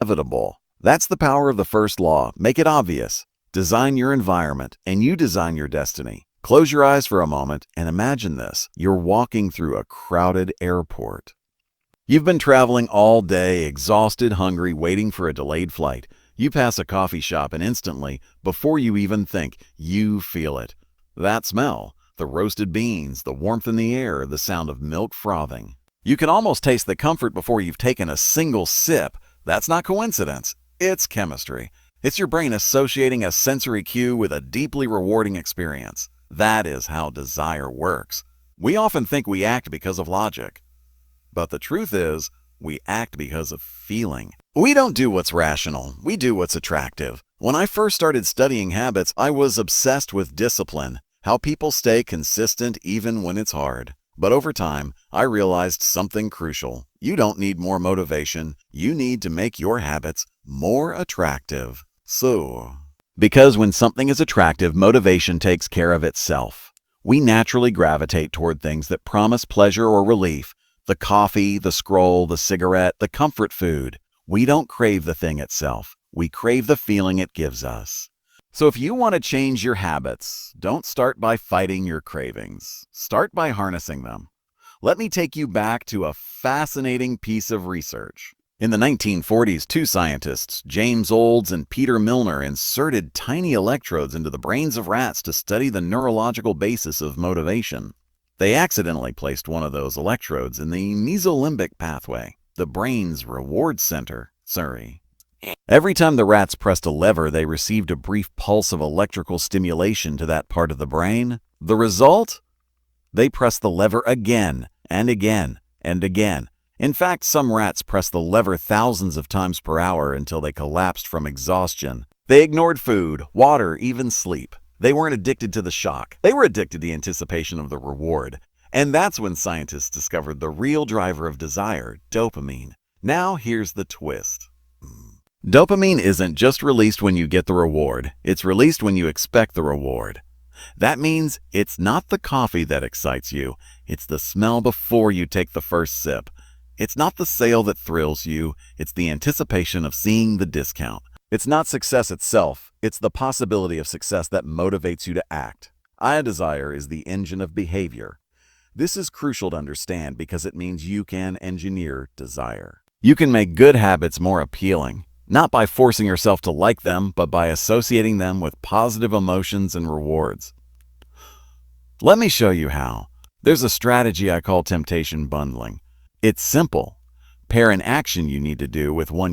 inevitable. That's the power of the first law. Make it obvious. Design your environment, and you design your destiny. Close your eyes for a moment and imagine this. You're walking through a crowded airport. You've been traveling all day, exhausted, hungry, waiting for a delayed flight. You pass a coffee shop and instantly, before you even think, you feel it. That smell, the roasted beans, the warmth in the air, the sound of milk frothing. You can almost taste the comfort before you've taken a single sip. That's not coincidence. It's chemistry. It's your brain associating a sensory cue with a deeply rewarding experience. That is how desire works. We often think we act because of logic. But the truth is, we act because of feeling. We don't do what's rational. We do what's attractive. When I first started studying habits, I was obsessed with discipline, how people stay consistent even when it's hard. But over time, I realized something crucial. You don't need more motivation. You need to make your habits more attractive. Because when something is attractive, motivation takes care of itself. We naturally gravitate toward things that promise pleasure or relief. The coffee, the scroll, the cigarette, the comfort food. We don't crave the thing itself. We crave the feeling it gives us. So if you want to change your habits, don't start by fighting your cravings. Start by harnessing them. Let me take you back to a fascinating piece of research. In the 1940s, two scientists, James Olds and Peter Milner, inserted tiny electrodes into the brains of rats to study the neurological basis of motivation. They accidentally placed one of those electrodes in the mesolimbic pathway, the brain's reward center. Every time the rats pressed a lever, they received a brief pulse of electrical stimulation to that part of the brain. The result? They pressed the lever again and again and again. In fact, some rats pressed the lever thousands of times per hour until they collapsed from exhaustion. They ignored food, water, even sleep. They weren't addicted to the shock. They were addicted to the anticipation of the reward. And that's when scientists discovered the real driver of desire, dopamine. Now here's the twist. Dopamine isn't just released when you get the reward. It's released when you expect the reward. That means it's not the coffee that excites you. It's the smell before you take the first sip. It's not the sale that thrills you. It's the anticipation of seeing the discount. It's not success itself. It's the possibility of success that motivates you to act. Desire is the engine of behavior. This is crucial to understand because it means you can engineer desire. You can make good habits more appealing, not by forcing yourself to like them, but by associating them with positive emotions and rewards. Let me show you how. There's a strategy I call temptation bundling. It's simple. Pair an action you need to do with one